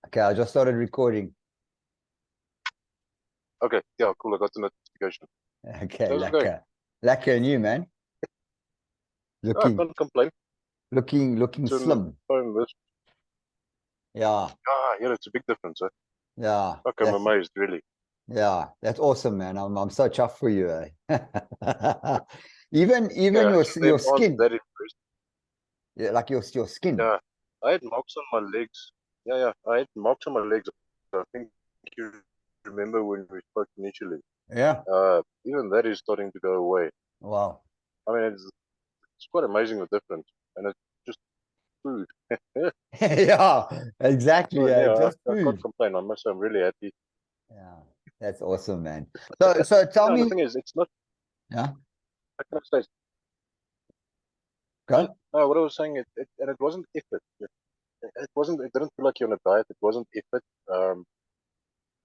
Okay, I just started recording. Okay, yeah, cool. I got the notification. Okay, How's it going? lekker and you, man. Oh, I Looking, can't complain. looking Turn the slim. phone this. Yeah, Yeah, it's a big difference, eh? yeah, Okay, I'm amazed, really. that's awesome, man. I'm so chuffed for you, eh? Even Yeah, your them your aren't skin, that impressed. yeah, like your skin. Yeah, I had marks on my legs. Yeah, I had marks on my legs. I think you remember when we spoke initially. Yeah. Even that is starting to go away. Wow. I mean, it's quite amazing the difference, and it's just food. Yeah, exactly. So Yeah, yeah, just I can't food. complain. I must say, I'm really happy. Yeah, that's awesome, man. So tell Yeah, and the me. thing is, it's not. Yeah, I can say, go. what I was saying, and it wasn't effort. It wasn't. It didn't feel like you're on a diet. It wasn't effort.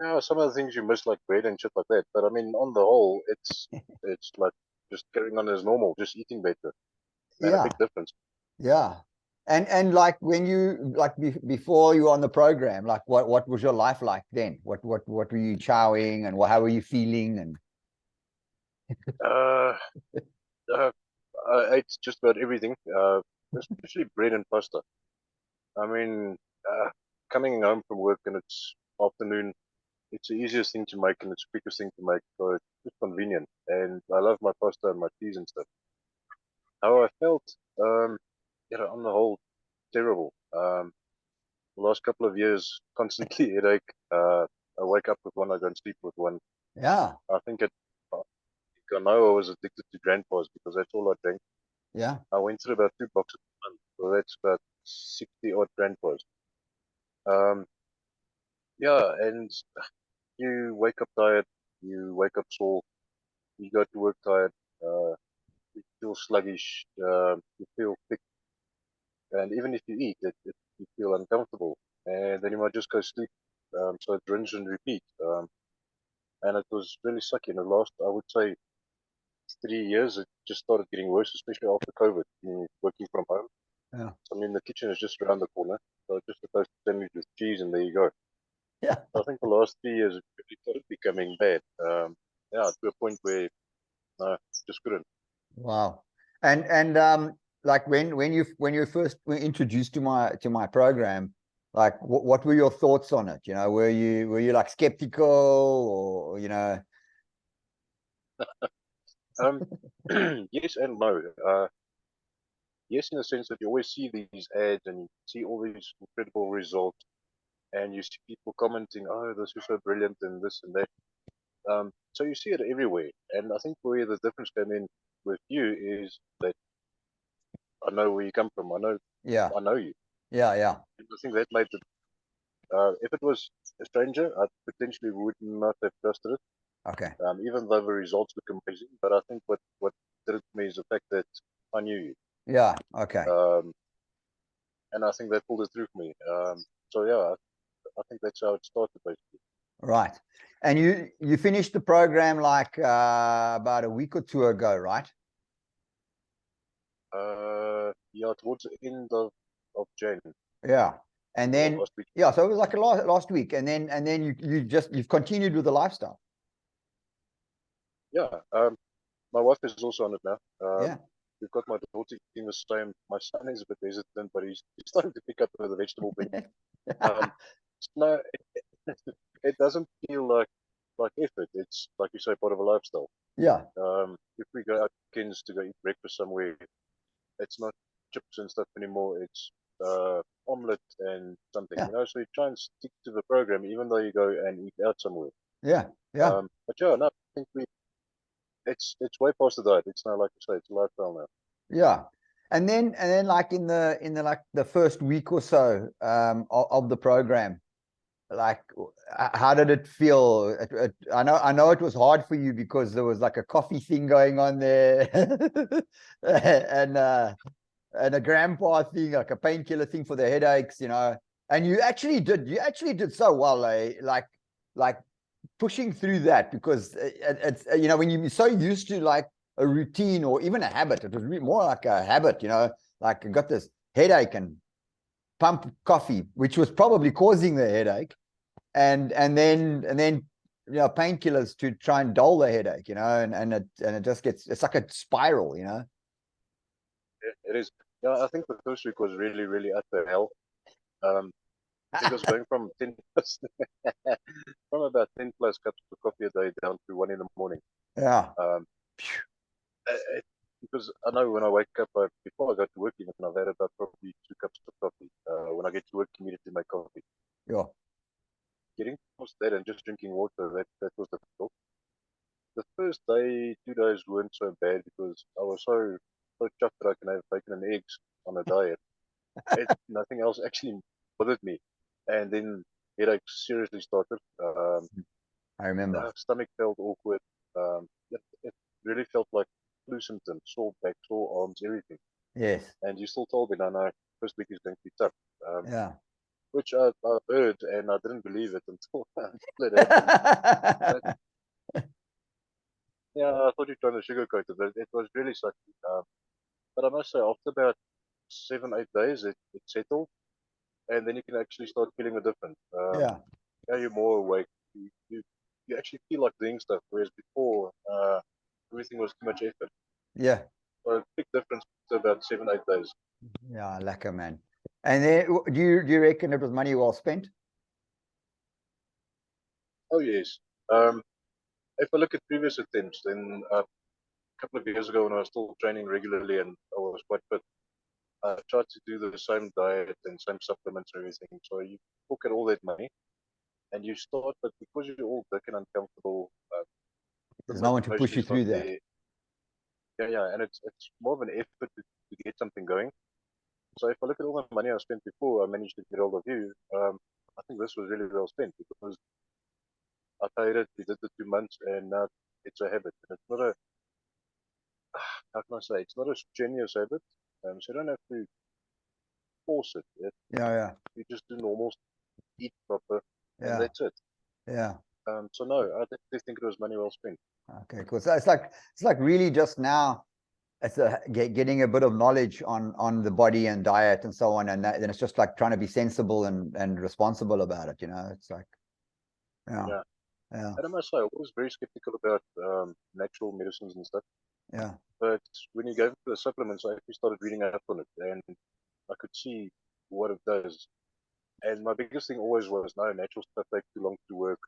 Yeah, some of the things you miss, like bread and shit like that. But I mean, on the whole, it's like just carrying on as normal, just eating better. Man, a Yeah. big difference. Yeah. And like when you like before you were on the program, like what was your life like then? What were you chowing and how were you feeling? And Uh, uh, I ate just about everything. Especially bread and pasta. I mean, coming home from work and it's afternoon, it's the easiest thing to make and it's the quickest thing to make, so it's just convenient. And I love my pasta and my cheese and stuff. How I felt, on the whole, terrible. The last couple of years, constantly headache. I wake up with one, I go and sleep with one. yeah, I think I know I was addicted to grandpas because that's all I drank. yeah, I went through about 2 boxes a month, so that's about 60 odd grandpas. Um, yeah, and you wake up tired, you wake up sore, you go to work tired, you feel sluggish, you feel thick, and even if you eat, you feel uncomfortable, and then you might just go sleep. So it rinse and repeat. And it was really sucky. In the last, I would say, 3 years, it just started getting worse, especially after COVID, working from home. yeah, I mean, the kitchen is just around the corner, so just a toast sandwich with cheese, and there you go. yeah. So I think the last 3 years, it really started becoming bad. Yeah, to a point where no, just couldn't. Wow. And like when you first were introduced to my program, like what were your thoughts on it? You know, were you like skeptical or Um, yes and no. Yes, in the sense that you always see these ads and you see all these incredible results, and you see people commenting, "Oh, this is so brilliant," and this and that. So you see it everywhere, and I think where the difference came in with you is that I know where you come from. yeah, I know you. yeah, yeah. And I think that made it. If it was a stranger, I potentially would not have trusted it, Okay. even though the results look amazing. But I think what did it to me is the fact that I knew you, Yeah, okay. um, and I think that pulled it through for me. So yeah, I think that's how it started basically. Right. And you finished the program like about a week or two ago, right? Yeah, towards the end of Jan, Yeah. And or then last week. yeah, so it was like a last week. And then you've continued with the lifestyle. Yeah, my wife is also on it now. Yeah. We've got my daughter doing the same. My son is a bit hesitant, but he's starting to pick up the vegetable thing. Um, no, it doesn't feel like effort. It's like you say, part of a lifestyle. Yeah. If we go out weekends to go eat breakfast somewhere, it's not chips and stuff anymore. It's omelette and something, Yeah. So you try and stick to the program, even though you go and eat out somewhere. Yeah. Yeah. But yeah, no, I think it's way past the diet. It's now, like you say, it's a lifestyle now. Yeah. And then like in the like the first week or so of the program, like how did it feel? I know it was hard for you because there was like a coffee thing going on there and a grandpa thing, like a painkiller thing for the headaches, and you actually did so well, like pushing through that because it's when you're so used to like a routine or even a habit. It was more like a habit, like I got this headache and pump coffee, which was probably causing the headache, and then painkillers to try and dull the headache, and it just it's like a spiral, It is. Yeah, I think the first week was really, really utter hell. Um, it was going from 10 plus, from about 10 plus cups of coffee a day down to 1 in the morning. Yeah. Um, because I know when I wake up, before I go to work, even I've had about probably 2 cups of coffee. When I get to work, immediately make coffee. Yeah. Getting past that and just drinking water, that was difficult. The first day, 2 days weren't so bad because I was so chuffed that I can have bacon and eggs on a diet. Nothing else actually bothered me. And then headache seriously started. I remember. Stomach felt awkward. It really felt like flu symptoms, sore back, sore arms, everything. Yes. And you still told me, no, first week is going to be tough. Yeah. Which I heard and I didn't believe it until, until it happened. But yeah, I thought you were trying to sugarcoat it, but it was really sucky. But I must say, after about 7, 8 days, it settled, and then you can actually start feeling the difference. Yeah. Yeah, you're more awake. You actually feel like doing stuff, whereas before, everything was too much effort. Yeah. So a big difference to about 7, 8 days. Yeah, lekker, man. And then do you reckon it was money well spent? Oh yes. Um, if I look at previous attempts, then a couple of years ago when I was still training regularly and I was quite fit, I tried to do the same diet and same supplements and everything. So you look at all that money and you start, but because you're all sick and uncomfortable, the There's no one to push motivation you is not through that. there. Yeah, and it's more of an effort to get something going. So if I look at all the money I spent before I managed to get hold of you, I think this was really well spent because I paid it, we did the 2 months, and now it's a habit. And it's not a, how can I say, it's not a strenuous habit. So you don't have to force it. Yeah, yeah, You just do normal, eat proper, and yeah, that's it. yeah. So no, I definitely think it was money well spent. Okay, cool. So it's like really just now getting a bit of knowledge on the body and diet and so on, and then it's just like trying to be sensible and responsible about it. It's like, yeah, Yeah. yeah, And I must say, I was very skeptical about natural medicines and stuff. yeah, But when you go for the supplements, I actually started reading up on it, and I could see what it does. And my biggest thing always was, no, natural stuff takes too long to work.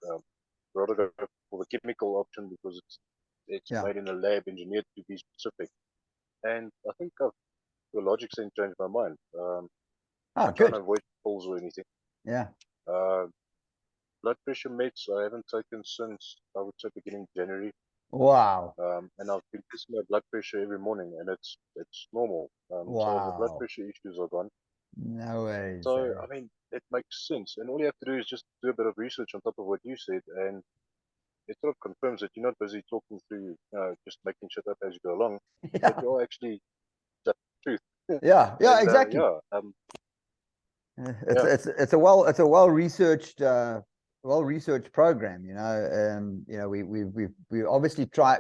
Rather go for the chemical option because it's yeah. made in a lab, engineered to be specific. And I think I've, to a logic sense, changed my mind. Oh, I try and good. avoid pills or anything. Yeah. Uh, blood pressure meds I haven't taken since, I would say, beginning January. Wow. And I've been testing my blood pressure every morning, and it's normal. So the blood Wow. pressure issues are gone. No ways. So I mean, it makes sense, and all you have to do is just do a bit of research on top of what you said, and it sort of confirms that you're not busy talking through, just making shit up as you go along, but Yeah. you're actually just the truth. Yeah. Yeah. And Exactly. yeah, It's yeah, it's it's a well researched program. We obviously try.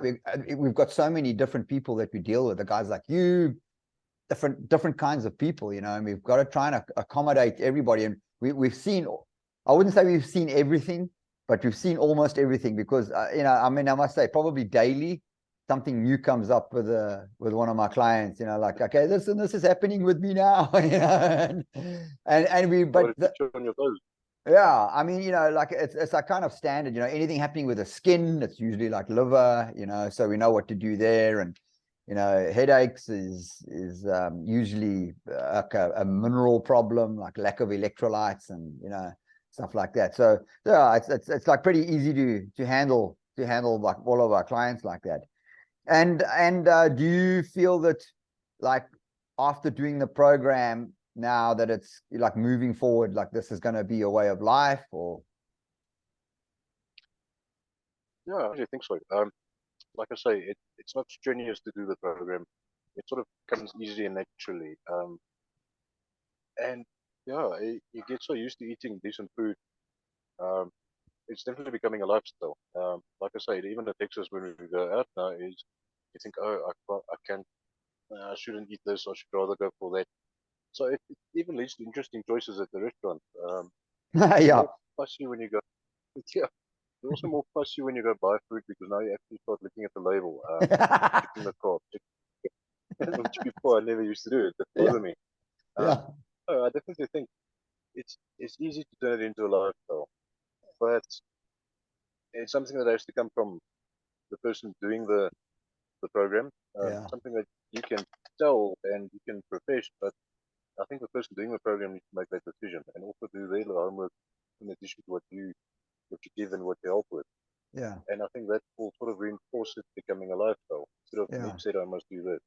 We've got so many different people that we deal with. The guys like you, different kinds of people. And we've got to try and accommodate everybody. And we've seen. I wouldn't say we've seen everything, but we've seen almost everything because I mean, I must say probably daily something new comes up with one of my clients, like, okay, this and this is happening with me now, and we, got but to keep you on your toes. yeah, I mean, like it's like kind of standard, anything happening with the skin, it's usually like liver, so we know what to do there. And headaches is usually like a mineral problem, like lack of electrolytes and stuff like that. So yeah, it's like pretty easy to handle like all of our clients like that. And do you feel that, like, after doing the program now, that it's like moving forward, like this is going to be a way of life, or? Yeah, I actually think so. Like I say, it's not strenuous to do the program. It sort of comes easy and naturally. And yeah, you get so used to eating decent food. Um, it's definitely becoming a lifestyle. Like I say, it even affects us when we go out now. Is you think, oh, I shouldn't eat this. I should rather go for that. So it even leads to interesting choices at the restaurant. You're Yeah. more fussy when you go. Yeah, you're also more fussy when you go buy food because now you actually start looking at the label, checking the card, which before I never used to do it. That Yeah. bothered me. Um, Yeah. so I definitely think it's easy to turn it into a lifestyle, but it's something that has to come from the person doing the program. Yeah. Something that you can tell and you can profess, but I think the person doing the program needs to make that decision and also do their homework in addition to what you give and what you help with. Yeah. And I think that will sort of reinforce it becoming a lifestyle instead of Yeah. Nick said I must do this.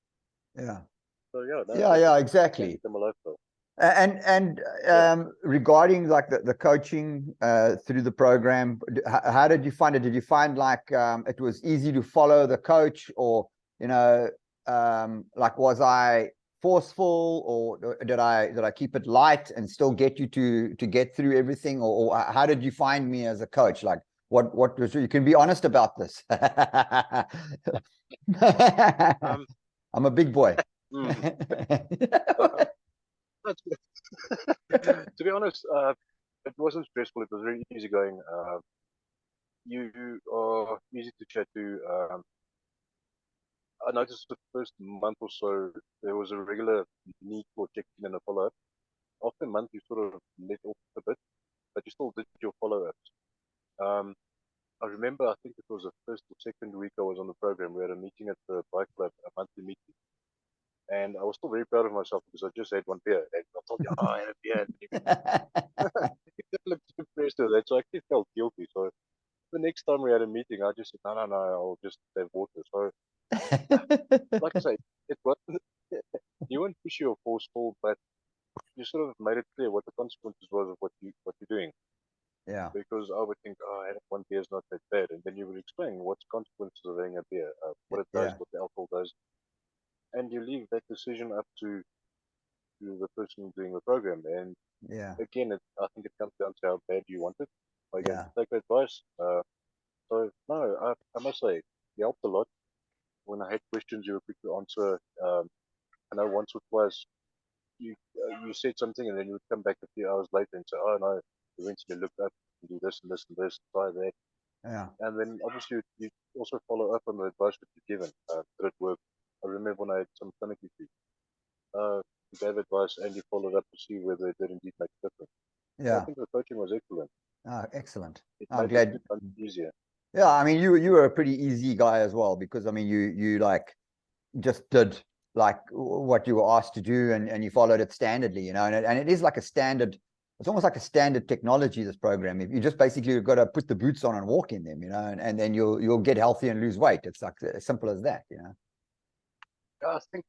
Yeah. So yeah, no, Yeah. Yeah. it can Exactly. become a lifestyle. And Yeah. regarding like the coaching through the program, how did you find it? Did you find like it was easy to follow the coach, or you know, like was I forceful, or did I keep it light and still get you to get through everything, or how did you find me as a coach? Like what was you can be honest about this. Um. I'm a big boy. mm, uh, to be honest, it wasn't stressful. It was very easygoing. You are easy to chat to. I noticed the first month or so there was a regular need for checking and a follow up. After a month, you sort of let off a bit, but you still did your follow ups. Um, I remember, I think it was the first or second week I was on the program. We had a meeting at the bike club, a monthly meeting, and I was still very proud of myself because I just had one beer. And I told you, oh, I had a beer. And you looked depressed with that, so I actually felt guilty. So the next time we had a meeting, I just said, no, no, no, I'll just have water. So, like I say, it wasn't, you weren't pushy or forceful, but you sort of made it clear what the consequences was of what you're doing. Yeah. Because I would think, oh, having one beer is not that bad, and then you would explain what's consequences of having a beer, what it does, Yeah. what the alcohol does, and you leave that decision up to the person doing the program. And Yeah. again, I think it comes down to how bad you want it. Are you going Yeah. to take advice? So no, I must say, you helped a lot. When I had questions, you were quick to answer. I know once or twice you said something, and then you would come back a few hours later and say, "Oh no, eventually looked up and do this and this and this, try that." Yeah. And then obviously you also follow up on the advice that you've given. Did it work? I remember when I had some stomach issues. You gave advice and you followed up to see whether it did indeed make a difference. So I Yeah. think the coaching was excellent. Oh, excellent. It I'm made it glad. easier. Yeah, I mean, you were a pretty easy guy as well, because I mean, you like just did like what you were asked to do, and you followed it standardly, and it is like a standard. It's almost like a standard technology, this program. If you just basically got to put the boots on and walk in them, and then you'll get healthy and lose weight. It's like as simple as that. I think,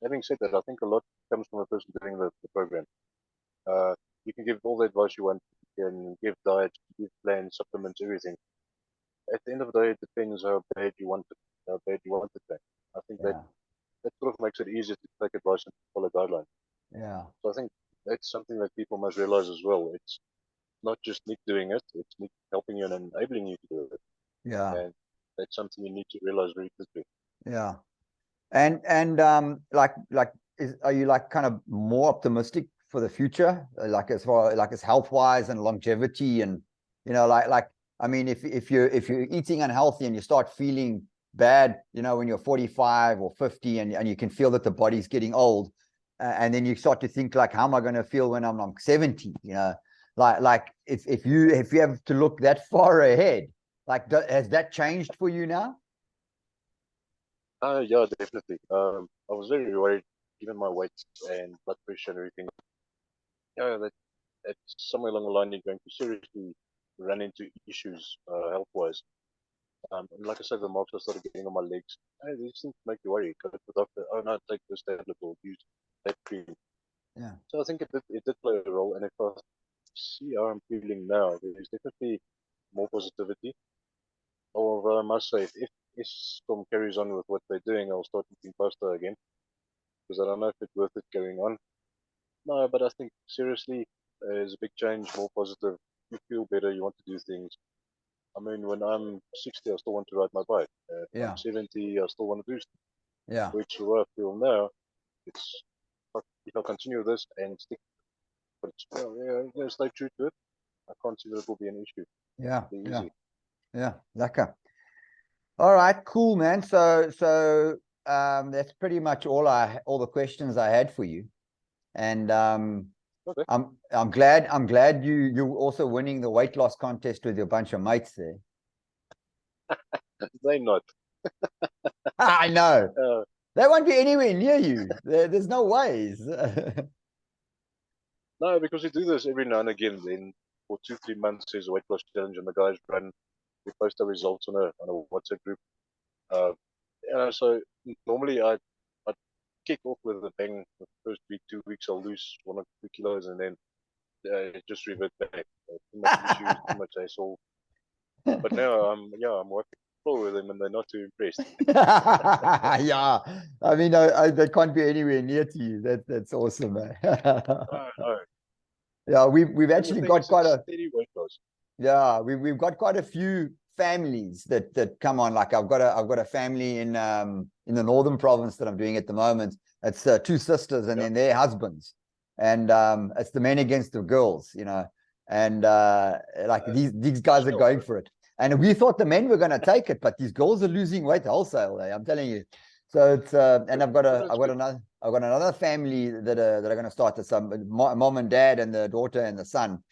having said that, I think a lot comes from the person doing the program. Uh, you can give all the advice you want. You can give diet, give plans, supplements, everything. At the end of the day, it depends how bad you want it, how bad you want it. I think Yeah. that sort of makes it easier to take advice and follow guidelines. Yeah. So I think that's something that people must realize as well. It's not just Nick doing it; it's Nick helping you and enabling you to do it, Yeah. and that's something you need to realize very quickly. Yeah. And like are you like kind of more optimistic for the future, like as far like as health wise and longevity, and like I mean, if you're eating unhealthy and you start feeling bad, when you're 45 or 50, and you can feel that the body's getting old, and then you start to think like, how am I going to feel when I'm like 70? Like if you have to look that far ahead, like has that changed for you now? Yeah, definitely. I was very worried, given my weight and blood pressure and everything. Yeah, that somewhere along the line you're going to seriously run into issues health wise. And like I said, the marks started getting on my legs. Hey, these things make you worry. Go to the doctor. Oh no, take this tablet or use that cream. Yeah. So I think it did play a role. And if I see how I'm feeling now, there's definitely more positivity. However, I must say, if Storm carries on with what they're doing, I'll start eating pasta again because I don't know if it's worth it going on. No, but I think seriously, there's a big change, more positive. You feel better. You want to do things. I mean, when I'm 60, I still want to ride my bike. If I'm Yeah. 70, I still want to do stuff. Yeah. Which where I feel now, it's if I continue this and stick, but stay true to it, I can't see that it will be an issue. Yeah, Be yeah, easy. yeah. Lekker. All right, cool, man. So that's pretty much all the questions I had for you. And Okay. I'm glad you're also winning the weight loss contest with your bunch of mates there. They not. I know. They won't be anywhere near you. There's no ways. No, because we do this every now and again. Then for 2-3 months, there's a weight loss challenge, and the guys run. We post the results on a WhatsApp group. So normally I kick off with a bang. The first week, 2 weeks, I'll lose 1 or 2 kilos, and then just revert back. Too much issues, too much asshole. But now I'm working with them, and they're not too impressed. Yeah, I mean, they can't be anywhere near to you. That's awesome, man. No. Yeah, we've actually got quite a steady weight loss. Yeah, we've got quite a few families that come on. Like I've got a family in the northern province that I'm doing at the moment. It's 2 sisters and then their husbands, and it's the men against the girls, and these guys are going for it. And we thought the men were going to take it, but these girls are losing weight wholesale. I'm telling you. So it's and I've got another family that are going to start this. Mom and dad and the daughter and the son.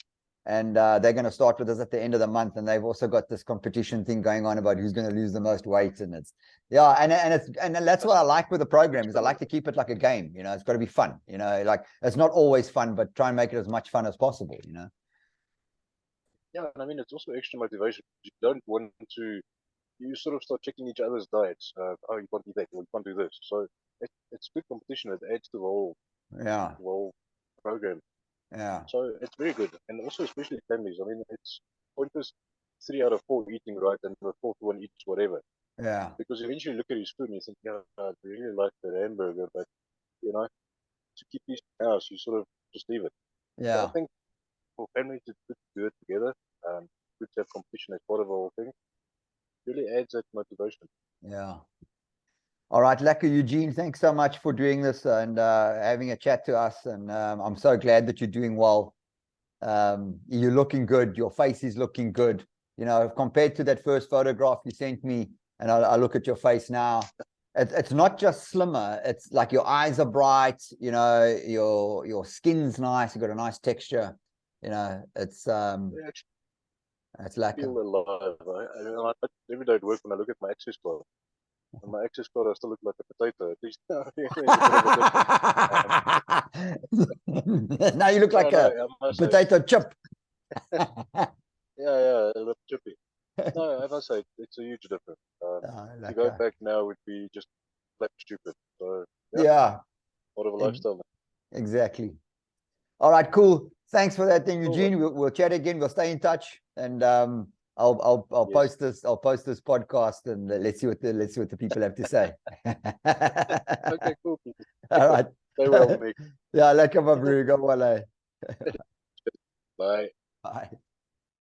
And they're going to start with us at the end of the month, and they've also got this competition thing going on about who's going to lose the most weight, and and that's what I like with the program is I like to keep it like a game. It's got to be fun. Like it's not always fun, but try and make it as much fun as possible. Yeah, and I mean it's also extra motivation. You don't want to. You sort of start checking each other's diets. Oh, you can't do that, or you can't do this. So it's good competition. It adds to the whole program. Yeah. So it's very good, and also especially families. I mean, it's pointless 3 out of 4 eating right, and the 4th one eats whatever. Yeah. Because eventually you look at his food and you think, I really like the hamburger, but to keep these house, you sort of just leave it. Yeah. So I think for families, it's good to do it together. Good to have competition as part of the whole thing. Really adds that motivation. Yeah. All right, lekker, Eugene. Thanks so much for doing this and having a chat to us. And I'm so glad that you're doing well. You're looking good. Your face is looking good. Compared to that first photograph you sent me, and I look at your face now. It's not just slimmer. It's like your eyes are bright. Your skin's nice. You got a nice texture. It's lekker. Feel alive. I every day at work when I look at my access card. And my access card, I still look like a potato. At least now you look like a potato chip. Yeah, a little chippy. No, I must say, it's a huge difference. To go back now would be just like stupid. So, part of a lifestyle. Exactly. All right, cool. Thanks for that thing, Eugene. We'll chat again. We'll stay in touch. And I'll post this podcast and let's see what the people have to say. Okay, cool. All right. Stay well, Nick. Yeah, lekker, my bro. Go well. Bye. Bye.